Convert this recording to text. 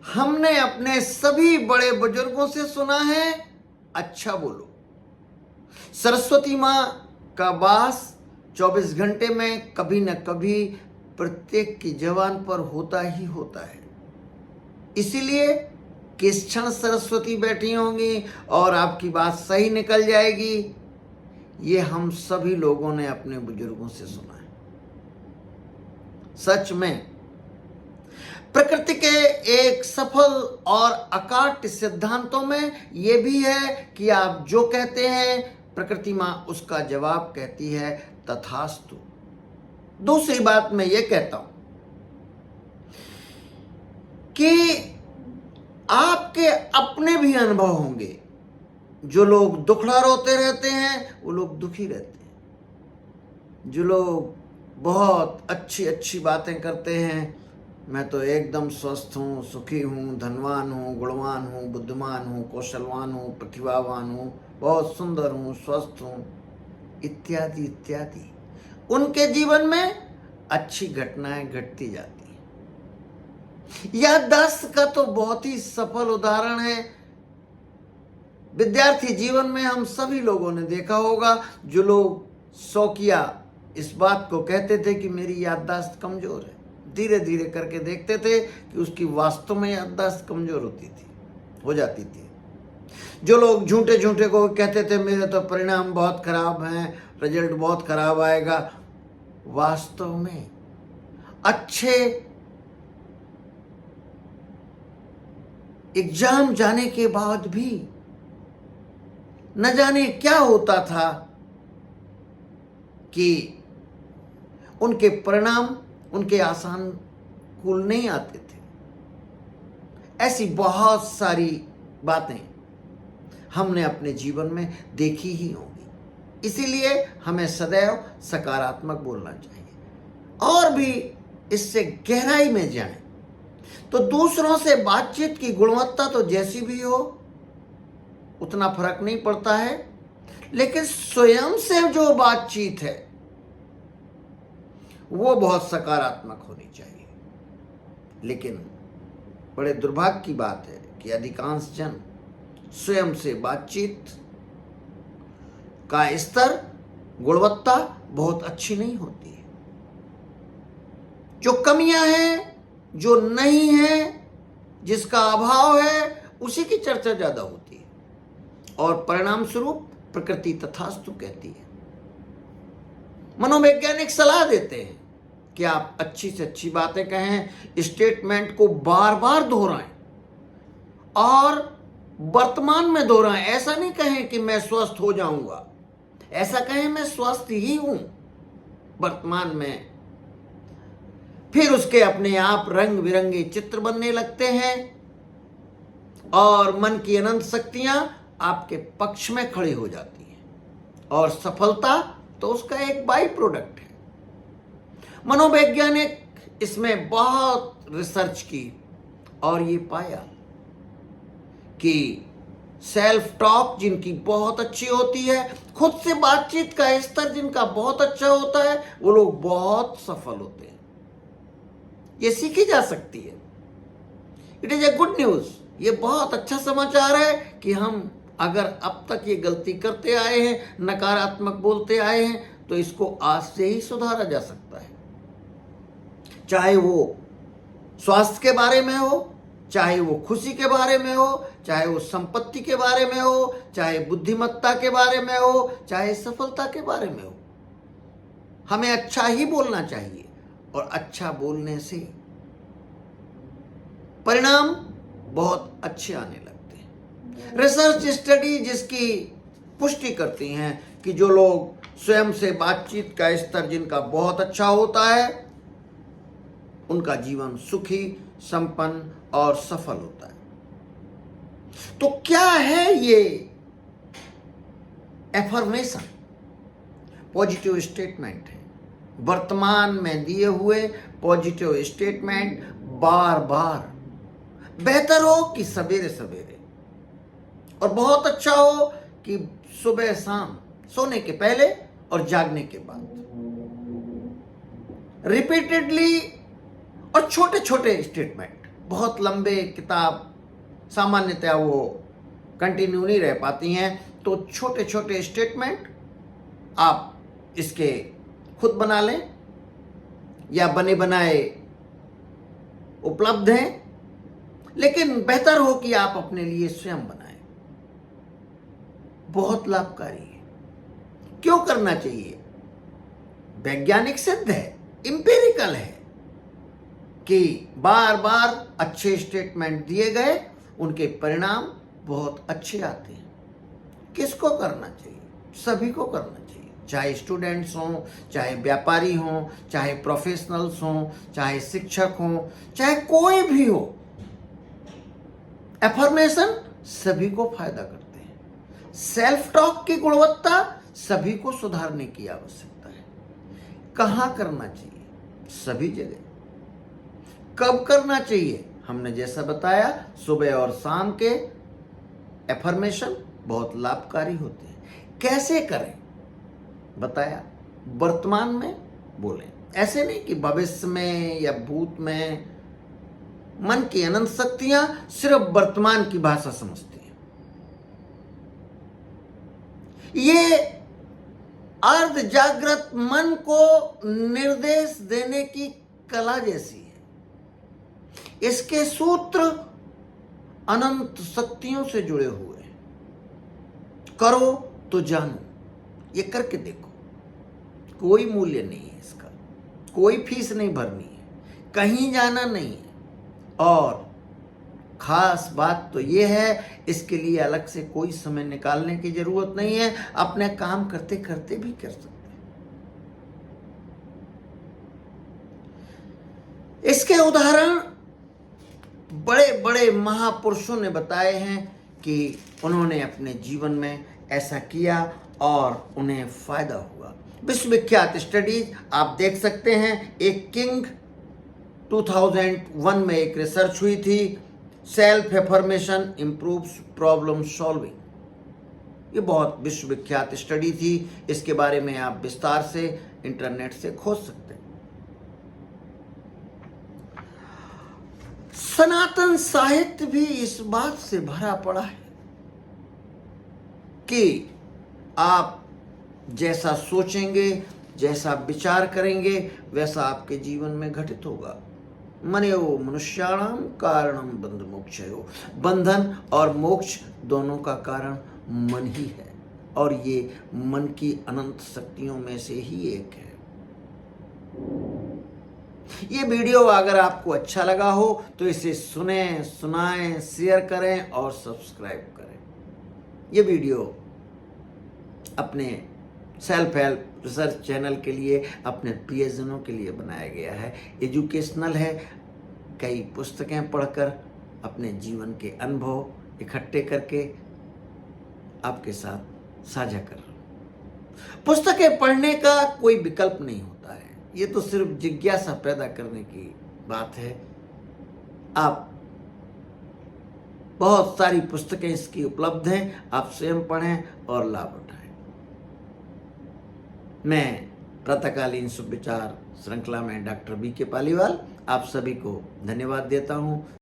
हमने अपने सभी बड़े बुजुर्गों से सुना है, अच्छा बोलो। सरस्वती माँ का वास 24 घंटे में कभी न कभी प्रत्येक की जबान पर होता ही होता है। इसीलिए किस क्षण सरस्वती बैठी होंगी और आपकी बात सही निकल जाएगी, ये हम सभी लोगों ने अपने बुजुर्गों से सुना है। सच में प्रकृति के एक सफल और अकाट्य सिद्धांतों में यह भी है कि आप जो कहते हैं प्रकृति मां उसका जवाब कहती है तथास्तु। दूसरी बात मैं ये कहता हूं कि आपके अपने भी अनुभव होंगे। जो लोग दुखड़ा रोते रहते हैं वो लोग दुखी रहते हैं। जो लोग बहुत अच्छी अच्छी बातें करते हैं, मैं तो एकदम स्वस्थ हूँ, सुखी हूँ, धनवान हूँ, गुणवान हूँ, बुद्धिमान हूँ, कौशलवान हूँ, प्रतिभावान हूँ, बहुत सुंदर हूँ, स्वस्थ हूँ, इत्यादि इत्यादि, उनके जीवन में अच्छी घटनाएं घटती जाती हैं। याददाश्त का तो बहुत ही सफल उदाहरण है। विद्यार्थी जीवन में हम सभी लोगों ने देखा होगा, जो लोग शौकिया इस बात को कहते थे कि मेरी याददाश्त कमजोर है, धीरे धीरे करके देखते थे कि उसकी वास्तव में याददाश्त कमजोर हो जाती थी। जो लोग झूठे झूठे को कहते थे मेरे तो परिणाम बहुत खराब हैं, रिजल्ट बहुत खराब आएगा, वास्तव में अच्छे एग्जाम जाने के बाद भी न जाने क्या होता था कि उनके परिणाम उनके आसान कूल नहीं आते थे। ऐसी बहुत सारी बातें हमने अपने जीवन में देखी ही होंगी। इसीलिए हमें सदैव सकारात्मक बोलना चाहिए। और भी इससे गहराई में जाएं तो दूसरों से बातचीत की गुणवत्ता तो जैसी भी हो उतना फर्क नहीं पड़ता है, लेकिन स्वयं से जो बातचीत है वो बहुत सकारात्मक होनी चाहिए। लेकिन बड़े दुर्भाग्य की बात है कि अधिकांश जन स्वयं से बातचीत का स्तर, गुणवत्ता बहुत अच्छी नहीं होती है। जो कमियां हैं, जो नहीं है, जिसका अभाव है, उसी की चर्चा ज्यादा होती है और परिणाम स्वरूप प्रकृति तथास्तु कहती है। मनोवैज्ञानिक सलाह देते हैं कि आप अच्छी से अच्छी बातें कहें, स्टेटमेंट को बार बार दोहराएं और वर्तमान में दोहराएं। ऐसा नहीं कहें कि मैं स्वस्थ हो जाऊंगा, ऐसा कहें मैं स्वस्थ ही हूं वर्तमान में। फिर उसके अपने आप रंग बिरंगे चित्र बनने लगते हैं और मन की अनंत शक्तियां आपके पक्ष में खड़ी हो जाती हैं और सफलता तो उसका एक बाई प्रोडक्ट है। मनोवैज्ञानिक इसमें बहुत रिसर्च की और ये पाया कि सेल्फ टॉक जिनकी बहुत अच्छी होती है, खुद से बातचीत का स्तर जिनका बहुत अच्छा होता है, वो लोग बहुत सफल होते हैं। ये सीखी जा सकती है। It is a good news. ये बहुत अच्छा समाचार है कि हम अगर अब तक ये गलती करते आए हैं, नकारात्मक बोलते आए हैं, तो इसको आज से ही सुधारा जा सकता है। चाहे वो स्वास्थ्य के बारे में हो, चाहे वो खुशी के बारे में हो, चाहे वो संपत्ति के बारे में हो, चाहे बुद्धिमत्ता के बारे में हो, चाहे सफलता के बारे में हो, हमें अच्छा ही बोलना चाहिए और अच्छा बोलने से परिणाम बहुत अच्छे आने लगते हैं। रिसर्च स्टडी जिसकी पुष्टि करती हैं कि जो लोग स्वयं से बातचीत का स्तर जिनका बहुत अच्छा होता है, उनका जीवन सुखी, संपन्न और सफल होता है। तो क्या है ये एफर्मेशन? पॉजिटिव स्टेटमेंट है। वर्तमान में दिए हुए पॉजिटिव स्टेटमेंट बार बार, बेहतर हो कि सवेरे सवेरे, और बहुत अच्छा हो कि सुबह शाम, सोने के पहले और जागने के बाद, रिपीटेडली, और छोटे छोटे स्टेटमेंट बहुत लंबे किताब सामान्यतः वो कंटिन्यू नहीं रह पाती हैं, तो छोटे छोटे स्टेटमेंट आप इसके खुद बना लें या बने बनाए उपलब्ध हैं, लेकिन बेहतर हो कि आप अपने लिए स्वयं बनाएं। बहुत लाभकारी है। क्यों करना चाहिए? वैज्ञानिक सिद्ध है, इंपेरिकल है कि बार बार अच्छे स्टेटमेंट दिए गए, उनके परिणाम बहुत अच्छे आते हैं। किसको करना चाहिए? सभी को करना चाहिए, चाहे स्टूडेंट्स हों, चाहे व्यापारी हों, चाहे प्रोफेशनल्स हों, चाहे शिक्षक हों, चाहे कोई भी हो। एफर्मेशन सभी को फायदा करते हैं। सेल्फ टॉक की गुणवत्ता सभी को सुधारने की आवश्यकता है। कहाँ करना चाहिए? सभी जगह। कब करना चाहिए? हमने जैसा बताया, सुबह और शाम के एफर्मेशन बहुत लाभकारी होते हैं। कैसे करें बताया, वर्तमान में बोलें, ऐसे नहीं कि भविष्य में या भूत में। मन की अनंत शक्तियां सिर्फ वर्तमान की भाषा समझती हैं। ये अर्ध जागृत मन को निर्देश देने की कला जैसी है। इसके सूत्र अनंत शक्तियों से जुड़े हुए हैं। करो तो जानो, ये करके देखो। कोई मूल्य नहीं है इसका, कोई फीस नहीं भरनी है, कहीं जाना नहीं है। और खास बात तो ये है, इसके लिए अलग से कोई समय निकालने की जरूरत नहीं है। अपने काम करते करते भी कर सकते हैं। इसके उदाहरण बड़े बड़े महापुरुषों ने बताए हैं कि उन्होंने अपने जीवन में ऐसा किया और उन्हें फायदा हुआ। विश्वविख्यात स्टडीज आप देख सकते हैं। एक किंग 2001 में एक रिसर्च हुई थी, self affirmation improves problem solving. ये बहुत विश्वविख्यात स्टडी थी। इसके बारे में आप विस्तार से इंटरनेट से खोज सकते हैं। सनातन साहित्य भी इस बात से भरा पड़ा है कि आप जैसा सोचेंगे, जैसा विचार करेंगे, वैसा आपके जीवन में घटित होगा। मनो मनुष्याणाम कारणम बंध मोक्षयो। बंधन और मोक्ष दोनों का कारण मन ही है, और ये मन की अनंत शक्तियों में से ही एक है। ये वीडियो अगर आपको अच्छा लगा हो तो इसे सुनें, सुनाएं, शेयर करें और सब्सक्राइब करें। ये वीडियो अपने सेल्फ हेल्प रिसर्च चैनल के लिए, अपने प्रियजनों के लिए बनाया गया है। एजुकेशनल है। कई पुस्तकें पढ़कर अपने जीवन के अनुभव इकट्ठे करके आपके साथ साझा कर रहा हूं। पुस्तकें पढ़ने का कोई विकल्प नहीं होता है, ये तो सिर्फ जिज्ञासा पैदा करने की बात है। आप बहुत सारी पुस्तकें इसकी उपलब्ध हैं, आप स्वयं पढ़ें और लाभ उठाएं। मैं प्रातःकालीन शुभ विचार श्रृंखला में डॉक्टर बी के पालीवाल आप सभी को धन्यवाद देता हूं।